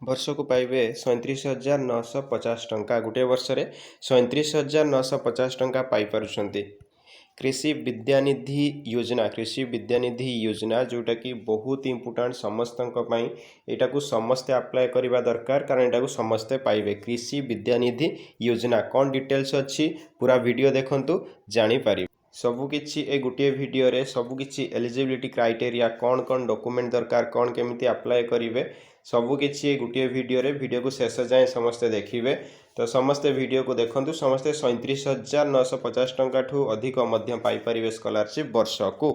ବର୍ଷକୁ ପାଇବେ 37,950 ଟଙ୍କା। ଗୋଟିଏ ବର୍ଷରେ 37,950 ଟଙ୍କା ପାଇପାରୁଛନ୍ତି। कृषि विद्यानिधि योजना जोटा कि बहुत इंपोर्टाट समस्त यहाँ को समस्ते अप्लाई करवा दरकार कारण यहाँ को समस्ते पाइबे। कृषि विद्यानिधि योजना कौन डिटेल्स अच्छी पूरा वीडियो देखंतु जानीपर सबकि ए गोटे वीडियो रे सबकि एलिजिबिलिटी क्राइटेरिया कौन कौन डॉक्यूमेंट दरकार कौन केमिति अप्लाई करेंगे सबकि गोटे वीडियो को शेष जाए समस्ते देखिए। तो समस्ते वीडियो को देखंतु समस्ते 37,950 टंका ठू अधिक मध्य पाइपर स्कॉलरशिप वर्ष को।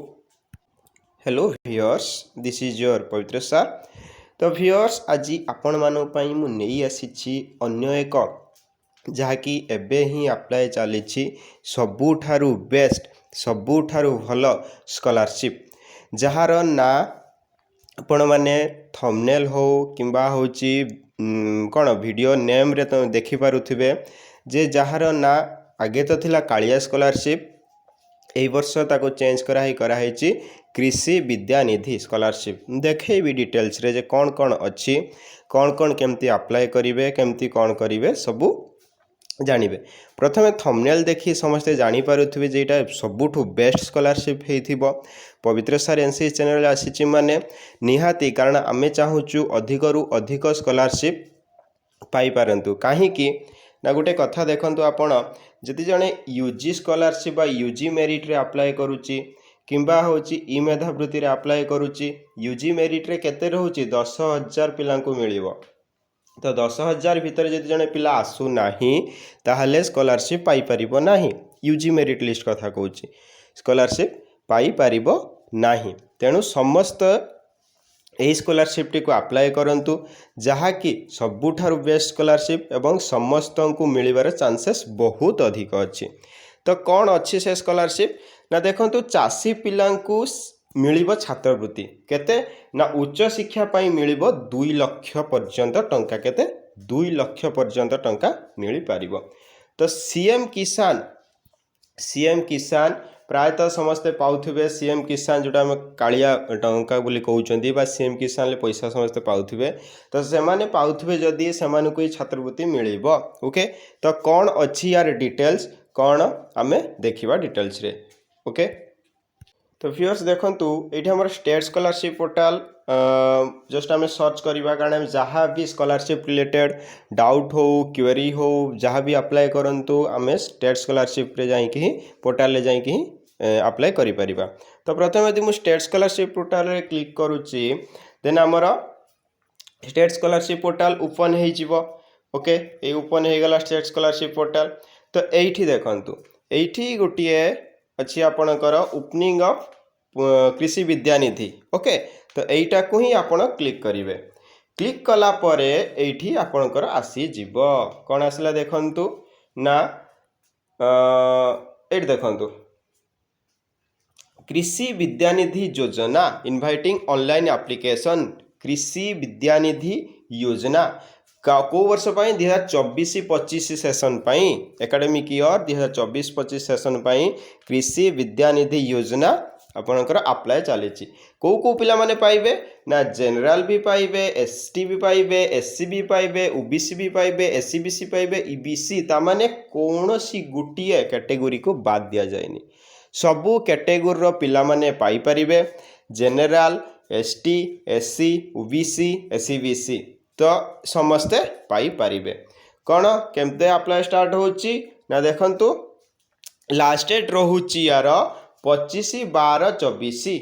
Hello viewers, this is your पवित्र सर। तो व्यूअर्स आज आपण मानक पई मु नेई आसीछि अन्य एक जहाँकि एबे ही अप्लाई चली सबुठारु बेस्ट सबुठारु भल स्कॉलरशिप जार ना आपण मैंने थंबनेल हो किंबा होची कौन वीडियो नेम रे तो देखि पारुथिबे जे जहार ना आगे तो थिला कालिया स्कॉलरशिप एई वर्ष ताको चेंज कराई कृषि विद्यानिधि स्कॉलरशिप देखैबी डिटेल्स रे जे कौन कौन अच्छी कौन केमती अप्लाई करिवे केमती कौन करिवे सबू जानिबे। प्रथमे थंबनेल देखि समस्ते जानी पारुथिबे जे एटा सबुठु बेस्ट स्कॉलरशिप हेइथिबो। पवित्र सर एनसी चैनल आसीची माने निहाती कारण आमे चाहूचु अधिकरु अधिक स्कॉलरशिप पाई पारंतु काहे कि ना गोटे कथा देखंतु आपण जदि जणे यूजी स्कॉलरशिप बा यूजी मेरिट रे अप्लाई करूची किंबा होची ई मेधावृत्ति रे अप्लाई करूची यूजी मेरिट रे केते रहूची 10,000 पिलांकु मिलिबो। तो 10,000 भितर जदि जणे पिला आसु नाही ताहले स्कॉलरशिप पाई परिबो नाही। यूजी मेरिट लिस्ट कथा कहूची स्कॉलरशिप पाई परिबो नाही। तेणु समस्त यही स्कॉलरशिप टी को अप्लाई करंतु जहाँकि सबुठारु बेस्ट स्कॉलरशिप एवं समस्त को मिलिबार चांसेस बहुत अधिक अच्छी। तो कौन अच्छी से स्कॉलरशिप ना देखंतु चासी पिलांकु मिलिबो छात्रवृत्ति केते ना उच्च शिक्षा पाई मिलिबो 2 लाख पर्यंत टंका केते 2 लाख पर्यंत टंका मिली पारिबो। तो सीएम किसान प्रायतः समस्ते पाउथिबे सीएम किसान जोटा हम कालिया टंका बोली कहउचंदी बा सीएम किसान ले पैसा समस्ते पाउथिबे। तो से माने पाउथिबे जदी से माने कोई छात्रवृत्ति मिलिबो। ओके, तो कौन अच्छी यार डिटेल्स कौन आमे देखिबा डिटेल्स रे। ओके, तो व्यूअर्स देखंतु एठी हमर स्टेट स्कॉलरशिप पोर्टल जस्ट आमे सर्च करिबा कारण जहाँ भी स्कॉलरशिप रिलेटेड डाउट हो क्वेरी हो जहाँ भी अप्लाई करंतु आमे स्टेट स्कॉलरशिप रे जाई कि पोर्टल ले जाई कि अप्लाई करि परिबा। तो प्रथम यदि मु स्टेट स्कॉलरशिप पोर्टल रे क्लिक करूची देन हमर स्टेट स्कॉलरशिप पोर्टल ओपन हे जिवो। ओके, ए ओपन हे गला स्टेट स्कॉलरशिप पोर्टल। तो एठी देखंतु एठी गोटिए अच्छी आपणकर ओपनिंग ऑफ कृषि विद्यानिधि। ओके, तो एटा को ही आपण क्लिक करिवे। क्लिक कला परे एठी आपणकर आसी जिवो कोन आसला देखंतु ना एठी देखंतु कृषि विद्यानिधि योजना इनवाइटिंग ऑनलाइन एप्लीकेशन कृषि विद्यानिधि योजना को वर्ष 2024-25 सेशन एकेडमिक ईयर 2024-25 सेशन कृषि विद्यानिधि योजना आपणकर अप्लाई चली को पिला माने पाइबे ना जनरल भी पाइबे एसटी भी पाइबे एससी भी पाइबे ओबीसी भी पाइबे एससी बीसी पाइबे ईबीसी तामाने कौन सी गोटे कैटेगोरी को बाद दिया जाएनी सबू कैटेगोरी रो पिला माने पाई परिबे general ST SC OBC SC BC तो समस्ते पाई परिबे। कौन केमते अप्लाई स्टार्ट होची ना देखंतु लास्ट डेट रहुची यार 25/12/24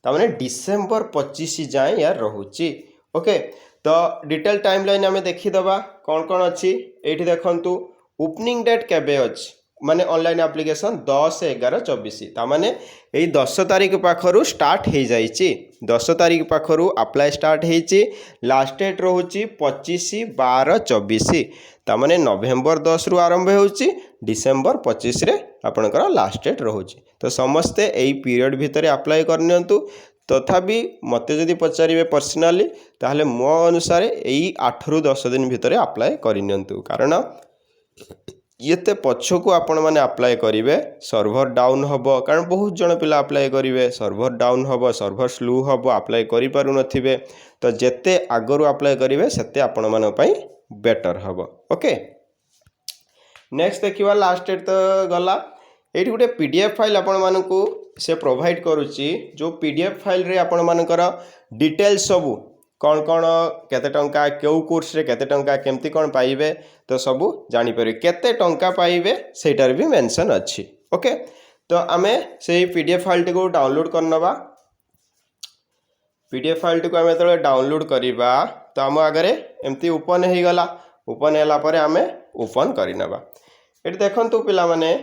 तामाने डिसेंबर 25 जाए यार रहुची। ओके, तो डिटेल टाइमलाइन आमे देखि दबा कौन कौन अच्छी एठी देखंतु ओपनिंग डेट केबे अछि माने ऑनलाइन एप्लीकेशन 10/11/24 तामाने एई 10 तारिख पाखरु स्टार्ट हे जाइची 10 तारिख पाखरु अप्लाई स्टार्ट हेची लास्ट डेट रहुची 25/12/24 तामाने नवेम्बर 10 रु आरंभ होउची डिसेंबर 25 रे आपनकर लास्ट डेट रहुची। तो समस्ते एई पीरियड भितरे अप्लाई करनियंतु तथापि मते जदि पचारिबे पर्सनली ताहले मो अनुसार एई 8 रु 10 दिन भितरे अप्लाई करनियंतु कारण येते पछकु आपण मैंने अप्लाई करेंगे सर्भर डाउन हम कारण बहुत जन पिला अप्लाई करेंगे सर्भर डाउन हम सर्भर स्लो हम अप्लाई करें तो जिते आगु अप्लाई करेंगे सेते आपण मानी बेटर हम ओके। नेक्स्ट देखिए लास्ट डेट तो गला ये गोटे पीडीएफ फाइल आपण मानकू से प्रोवाइड करुच्ची जो पीडीएफ फाइल रे आपण मानकर डिटेल्स सबू कौन कौन केते टंका क्यों कोर्स रे केते टंका केमती कौन पाइबे तो सबू जानीपर केते टंका पाइबे सेटार भी मेंशन अच्छी ओके। तो आमे से पीडीएफ फाइल टी को डाउनलोड करनबा पीडीएफ फाइल टी को आमे तो डाउनलोड करिबा तो आम आगरे एमती ओपन हो गला ओपन होला परे आमे ओपन करनबा ये देखंतु पिला माने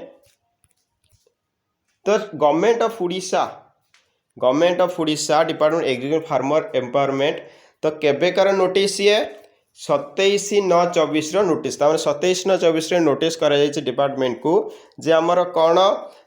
तो government of Orissa department agriculture farmer empowerment तो केबेकार नोटिस ये 27/9/24 नोटिस 27/9/24 नोटिस करा डिपार्टमेंट को जे आमर कौन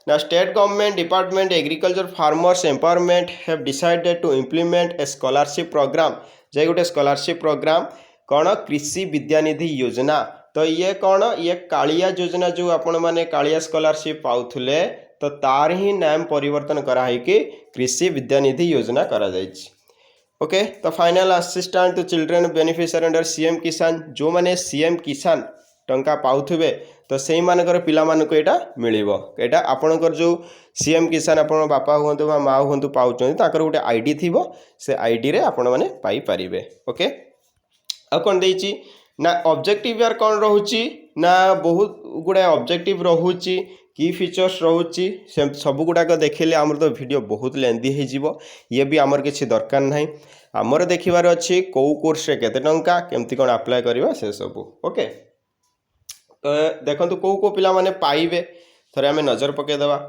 ना state government department agriculture farmers empowerment have decided to implement a scholarship program जे गोटे स्कॉलरशिप प्रोग्राम कौन कृषि विद्यानिधि योजना तो ये कौन ये कालिया योजना जो आपण माने कालिया स्कॉलरशिप पाउथुले तो तार ही नाम परिवर्तन कराई कि कृषि विद्यानिधि योजना करा जायछि ओके। तो final assistant to children beneficiary under CM Kisan जो माने सीएम किसान टंका पाउथुबे तो सेई मानकर पिला मानको एटा मिलिबो एटा आपनकर जो सीएम किसान आपण बापा हुंतु बा माँ हुंतु पाउचंती ताकर गोटे आईडी थिबो से आईडी रे आपण माने पाई परिबे ओके। आ कोन देइछि ना ऑब्जेक्टिव यार कौन रोची ना बहुत गुड़ा ऑब्जेक्टिव रोची की फीचर्स रोची सब गुड़ाक देखिले आमर तो वीडियो बहुत लेंदी हो ये भी आमर किसी दरकार नहीं आमर देखिबार अच्छी कौ कोर्स रे केते टंका केमती कौन अप्लाई करवा से सब ओके। तो देखंतु कौ पिला माने पाइबे थरे आमे नजर पकेदवा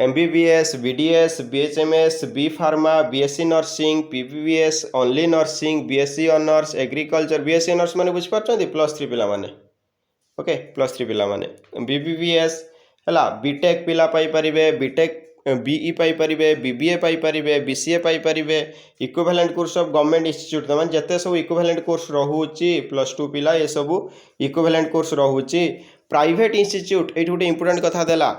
MBBS, BDS, BHMS, B Pharma, BSc nursing, PPBS, only nursing, BSc honours agriculture BSc honours माने बुझ पारछंती +3 पिला माने ओके +3 पिला माने BBBS हला बीटेक पिला पाई परिबे बीटेक BE पाई परिबे BBA पाई परिबे BCA पाई परिबे equivalent course of government institute तो माने जते सब इक्विवेलेंट कोर्स रहूची +2 पिला ये सब इक्विवेलेंट कोर्स रहूची प्राइवेट इंस्टीट्यूट एठी गोटे इंपोर्टेंट कथा देला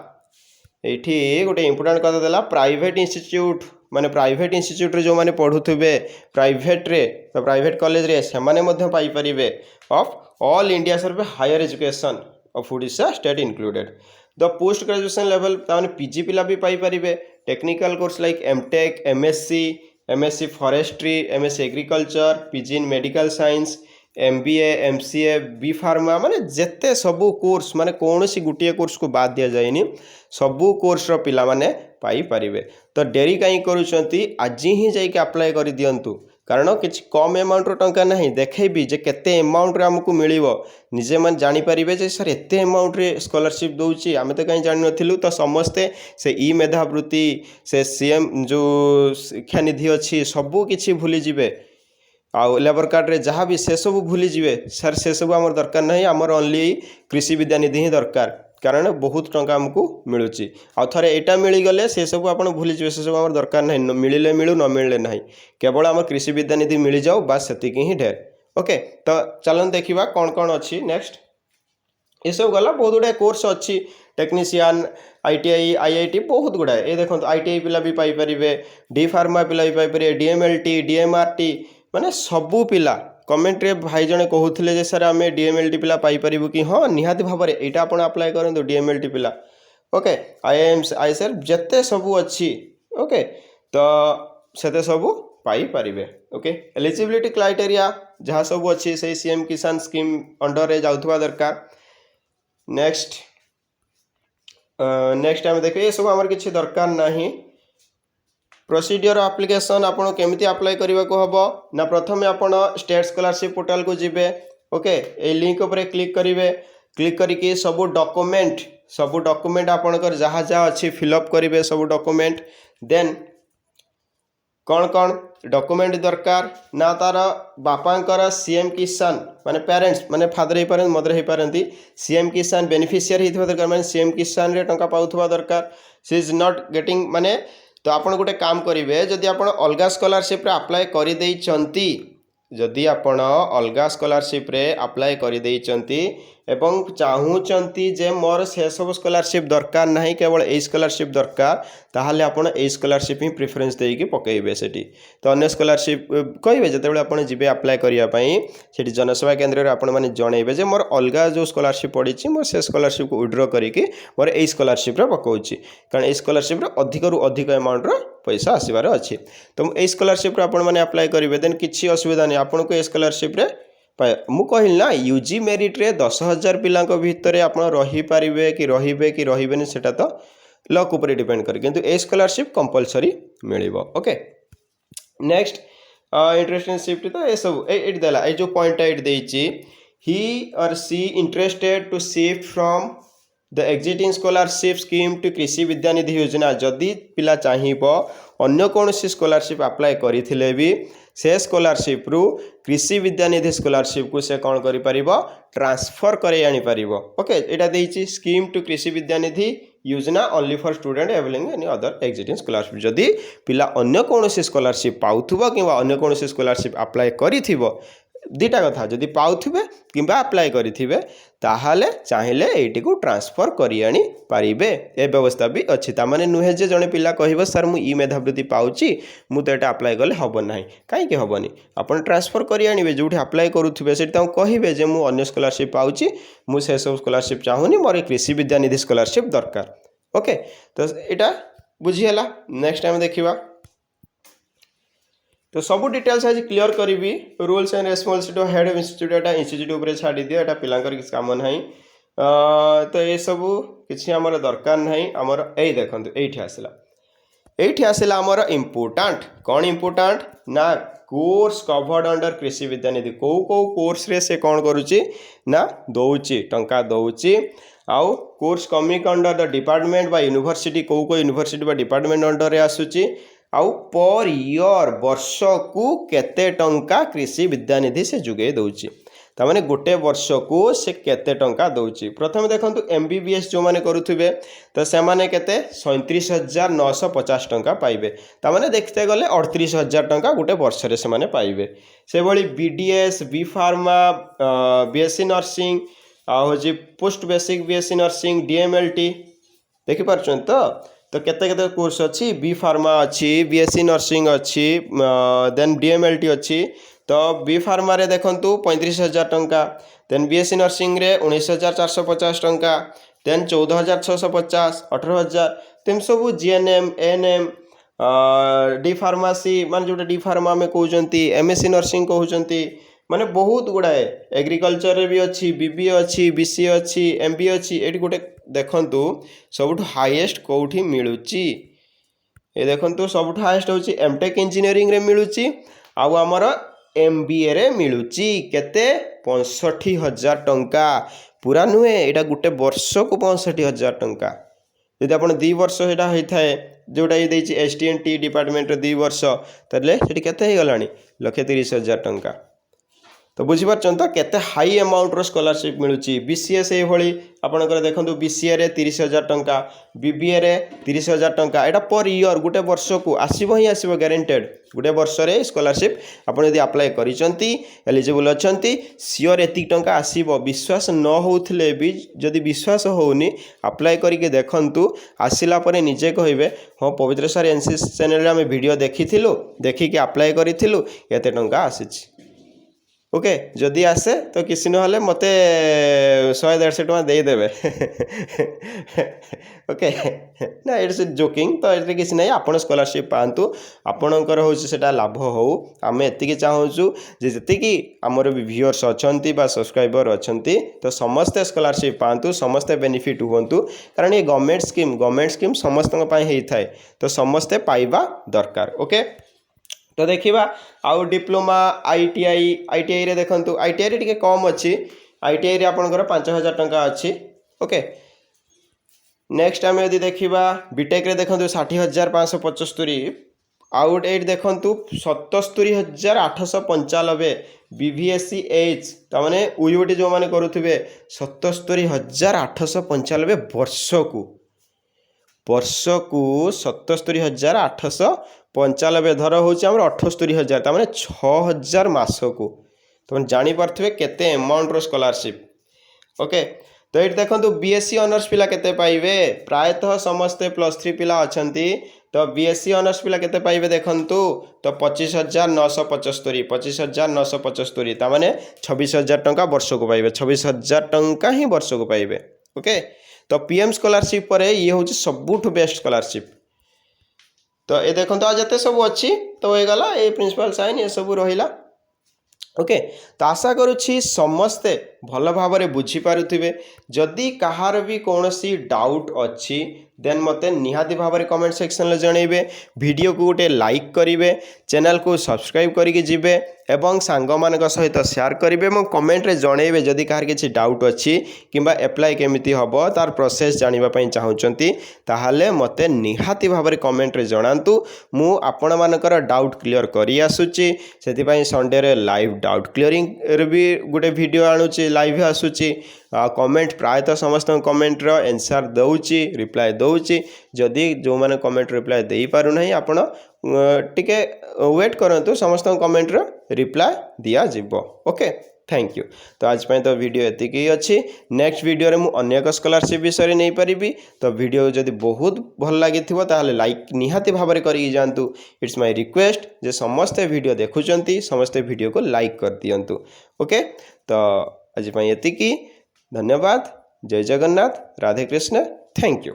एठी गोटे इंपोर्टेंट कथा देला प्राइवेट इंस्टीट्यूट माने प्राइवेट इंस्टीट्यूट रे जो माने पढुथुबे प्राइवेट रे तो प्राइवेट कॉलेज रे से माने मध्य पाई परिबे of all India survey higher education of Orissa state included the post graduation level ताने पीजी पिला भी पाई परिबे technical course like MTech MSc forestry MSc agriculture PG in medical science MBA MCA B Pharma माने जेते सबू कोर्स माने कौन सी गुटिए कोर्स को बाद दिया जाएनी सबू कोर्स रो पिला माने पाई परिबे। तो डेरी कहीं करूचंती आज ही जाइके अप्लाई कर दियंतु कारण किछ कम अमाउंट रो टंका नहीं देखैबी जे केते अमाउंट रे हमकु मिलिवो निजे मन जानि परिबे जे सर एते अमाउंट रे स्कॉलरशिप दउची आमे तो कहीं जानि नथिलु तो समस्ते से ई मेधावृत्ति से सीएम जो शिक्षा निधि अछि सबू किछि भूली जिवे आउ लेबर कार्ड रे जहाँ भी से सब भूली जिवे सर से सब आमर दरकार नहीं आमर ओनली कृषि विद्यानिधि ही दरकार कारण बहुत टंका आमको मिलूची आउ थरे एटा मिलगले से सब आप भूली जिवे से सब आमर दरकार नहीं मिले मिलू न मिले नहीं केवल आम कृषि विद्यानिधि मिल जाऊ बास सेतिकी ही ढेर ओके। तो चलन देखिबा कौन कौन अच्छी नेक्स्ट ये सब गला बहुत गुड़ाए कोर्स अच्छी टेक्नीशियन ITI IIT बहुत गुड़ाए ये देखो ITI पिला भी पाई परिबे डी फार्मा पिला भी पाई परिबे DMLT DMRT माने सबू पिला कमेंट रे भाई जने कहूथिले जे सर आमे DMLT पिला पाई परिबु कि हां निहाती भाबरे एटा आपण अप्लाई करंतु DMLT पिला ओके IIMs ISL जत्ते सबू अच्छी ओके तो सेते सबू पाई परिबे ओके। एलिजिबिलिटी क्राइटेरिया जहाँ सबू अच्छी से सीएम किसान स्कीम अंडर रे जाउथबा दरकार नेक्स्ट नेक्स्ट आम देखे ये सब आमर किछि दरकार नाही प्रोसीडियर एप्लिकेशन आपन केमिति अप्लाई करबा को हबो ना प्रथमे आपन स्टेट स्कॉलरशिप पोर्टल को जिबे ओके ए लिंक ऊपर क्लिक करिवे क्लिक करिके सब डॉक्यूमेंट आपनकर जहाँ जहाँ अच्छी फिलअप करिवे सब डॉक्यूमेंट देन कौन कौन डॉक्यूमेंट दरकार ना तार बापांकर सीएम किसान माने पेरेंट्स माने फादर ही पारन मदर ही पारंती सीएम किसान बेनिफिशियरी हिथबा दरकार माने सीएम किसान रे टंका पाउथबा दरकार सी इज नॉट गेटिंग माने तो आपन गोटे काम करिवे जदि आपन अलगा स्कॉलरशिप रे अप्लाई करि देई चंती जदि आपण अलगा स्कॉलरशिप रे अप्लाई कर देइचंती एवं चाहूचंती जे मोर से सब स्कॉलरशिप दरकार नहीं केवल ए स्कॉलरशिप दरकार ताहले आपण ए स्कॉलरशिप ही प्रेफरेंस देकी पकेइबे सेठी तो अन्य स्कॉलरशिप कहिबे जतेबेले आपण जिबे अप्लाई करिया पई सेठी जनसेवा केंद्र रे आपण माने जणैबे जे मोर अलगा जो स्कॉलरशिप पड़ीची मोर से स्कॉलरशिप को विड्रॉ करिके मोर ए स्कॉलरशिप रे पकाउची कारण ए स्कॉलरशिप रे अधिक रु अधिक अमाउंट रो पैसा आसीबार अच्छी तो ए स्कॉलरशिप रे आपण माने अप्लाई करिवे देन किछि असुविधा नहीं आपण को ए स्कॉलरशिप रे मु कहल ना यूजी मेरिट रे 10,000 पिला भितर आप रहीपारे कि रही सेटा तो लक उपर डिपेंड करे किंतु ए स्कॉलरशिप कंपलसरी मिलिबो ओके नेक्स्ट इंटरेस्टशिप तो ये सब ये देला ये जो पॉइंट एट देछि he or she interested to shift from the existing scholarship scheme to Krishi Vidyanidhi योजना जदि पिला चाहिबो अन्य कौन स्कॉलरशिप अप्लाई करिथिले भी से स्कॉलरशिप रु कृषि विद्यानिधि स्कॉलरशिप को से कौन करि परिबो ट्रांसफर करे आनी परिबो ओके एटा देछि scheme to Krishi Vidyanidhi Yojana only for student availing any other existing scholarship जदि पिला अन्य कौन स्कॉलरशिप पाउथबो किबा अन्य कौन स्कॉलरशिप अप्लाई करिथिबो दीटा कथा जदि पाउथिबे किंबा अप्लाई करिथिबे ताहाले चाहिले एटी को ट्रांसफर करि आनी पारिबे ए व्यवस्था भी अच्छी ता माने नुहे जे जने पिला कहिबो सर मु ई मेधावृत्ति पाउची मु तो एटा अप्लाई करले हबो नाही काई के हबोनी आपण ट्रांसफर करि आनिबे जोठी अप्लाई करूथिबे सेठी ता कहिबे जे मु अन्य स्कॉलरशिप पाउची मु से सब स्कॉलरशिप चाहुनी मोर कृषि विद्यानिधि स्कॉलरशिप दरकार ओके तो एटा बुझी हला नेक्स्ट टाइम देखिबा तो सब डिटेल्स आज क्लियर करी rules and responsibility of head of institute Etah institute ऊपर छाड़ी दियो एटा पिलांकर किछ काम नाही तो ये सब किछि हमर दरकार नाही हमर ए देखंतु एठी आसला हमर इंपोर्टेंट कौन इंपोर्टेंट ना कोर्स कवर्ड अंडर कृषि विद्यानिधि को कोर्स रे से कौन करूची ना दउची टंका दउची आउ course coming under the department बा यूनिवर्सिटी को यूनिवर्सिटी बा डिपार्टमेंट अंडर रे आसुची आउ पर ईयर वर्ष को केते टंका कृषि विद्यानिधि से जुगे दउची तामाने गोटे वर्ष को से केते टंका दउची प्रथम देखंतु एमबीबीएस जो माने करूथिबे तो से माने केते 37,950 टंका पाइबे तामाने देखते गले 38,000 टंका गोटे वर्ष रे से माने पाइबे से भली BDS B pharma BSc nursing आ होजी post basic BSc nursing DMLT देखि परछन तो केते केते कोर्स अच्छी बी फार्मा अच्छी बीएससी नर्सिंग अच्छी देन डीएमएलटी अच्छी तो बी फार्मा रे देखंतु 35,000 टंका देन बीएससी नर्सिंग रे 19,450 टंका देन 14,650 18,000 तेम सब जीएनएम एएनएम डी फार्मासी मान जो डी फार्मा में कहउचंती एमएससी नर्सिंग कहउचंती माने बहुत गुड़ाए एग्रीकल्चर रे भी अच्छी बीबीए अच्छी बीसीए अच्छी एमबीए अच्छी एटी गोटे देखंतु सबुठु हाईएस्ट कोठी मिलुची ए देखंतु सबुठु हाईएस्ट होची एमटेक इंजीनियरिंग रे मिलुची आउ हमर एमबीए रे मिलुची केते 65,000 टंका पूरा नुहे एटा गुटे वर्ष को 65,000 टंका यदि आपण 2 वर्ष सेटा होई थाए जोटा ये देछि एसटीएनटी डिपार्टमेंट रे 2 वर्ष तले सेठी केते हे गलानी 1,30,000 टंका तो बुझीपारछन तो केते हाई अमाउंट रो स्कॉलरशिप मिलुची बीसीए से भली आपनकर देखंतु बीसीए रे 30,000 टंका बीबीए रे 30,000 टंका एटा पर ईयर गुटे वर्ष को आसीबो ही आसीबो गारंटेड गुटे वर्ष रे स्कॉलरशिप आपण यदि अप्लाई करिसंती एलिजिबल अछंती सियोर एति टंका आसीबो विश्वास न होउथले भी जदि विश्वास होउनी अप्लाई करिके देखंतु आसिला परे निजे कहिबे हां पवित्र सर एनसीसी चैनल रे हम वीडियो देखिथिलु देखि के अप्लाई करिथिलु एते टंका आसीछि ओके जदि आसे तो किसी ना मत 100-150 टका दे देवे ओके ना इट्स जोकिंग तो ये किसी ना आप स्कॉलरशिप पातु आपणकर हूँ से लाभ हो आम एति चाहूँ जी आमर भी व्यूअर्स अच्छा सब्सक्राइबर अच्छा तो समस्ते स्कॉलरशिप पातु समस्ते बेनिफिट हूँ कारण ये गवर्नमेंट स्कीम समस्त होता है तो समस्ते पाइबा दरकार ओके तो देखा आउ डिप्लोमा आईटीआई रे देखंतु आईटीआई रे टिके कम अच्छी आईटीआई रे आपनकर 5,000 टंका अच्छी ओके नेक्स्ट आम यदि देखा बीटेक रे देखंतु 60,575 आउट एट देखंतु 77,895 बीवीएससी एच तामाने यूटी जो माने करूथिबे 77,895 वर्ष को 77,895 95 धर हूँ 78,000 तमाने 6,000 मासकू तुम जापारे केते एमाउंट स्कॉलरशिप ओके। तो ये देखो बीएससी ऑनर्स पिला केते पाइबे प्रायतः समस्ते +3 पिला अछंती तो बीएससी ऑनर्स पिला केते पाइबे देखंतु तो 25,975 25,975 तामाने 26,000 टंका वर्ष को पाइबे 26,000 टंका ही वर्ष को पाइबे ओके। तो पीएम स्कॉलरशिप पर ये हूँ सबुठ बेस्ट स्कॉलरशिप। तो ये देखो आज जिते सब अच्छी तो ये गला ये प्रिंसिपल साइन ये सब रहिला ओके। तो आशा करुच्छी समस्ते भल भाव में बुझीपारे जदि कहार भी कौन सी डाउट अच्छी देन मते निहाती भाव में कमेंट सेक्शन में जनइबे वीडियो को गोटे लाइक करेंगे चैनल को सब्सक्राइब करके जिबे एवं सांग मान सहित शेयर करेंगे और कमेंट रे जनइबे जदि कहार किसी डाउट अच्छी किंबा एप्लाई केमिति हबो तार प्रोसेस जानिबा चाहूचंती ताहाले मते निहाती भाव में कमेंट रे जणांतु मु आपण मानकर डाउट क्लियर करी आसुची सेति पई संडे रे लाइव डाउट क्लियरिंग रे भी गोटे वीडियो आणुची लाइव आसुची कमेंट प्रायतः समस्त कमेंट रो आंसर दउची रिप्लाई दउची जदि जो माने कमेंट रिप्लाई देई पारु नाही आपण टिके वेट करंतु समस्त कमेंट रो रिप्लाई दिया जिवो ओके। Thank you. तो आज तो वीडियो एतिकी अच्छी नेक्स्ट वीडियो रे मु अन्य एक स्कॉलरशिप विषय नहीं पारिबी तो वीडियो जदि बहुत भल लगी ताहले लाइक निहाती भाव में करी जानतु इट्स माय रिक्वेस्ट जे समस्ते वीडियो देखुचंती समस्ते वीडियो को लाइक कर दियंतु ओके। तो आज एतिकी धन्यवाद जय जगन्नाथ राधे कृष्ण थैंक यू।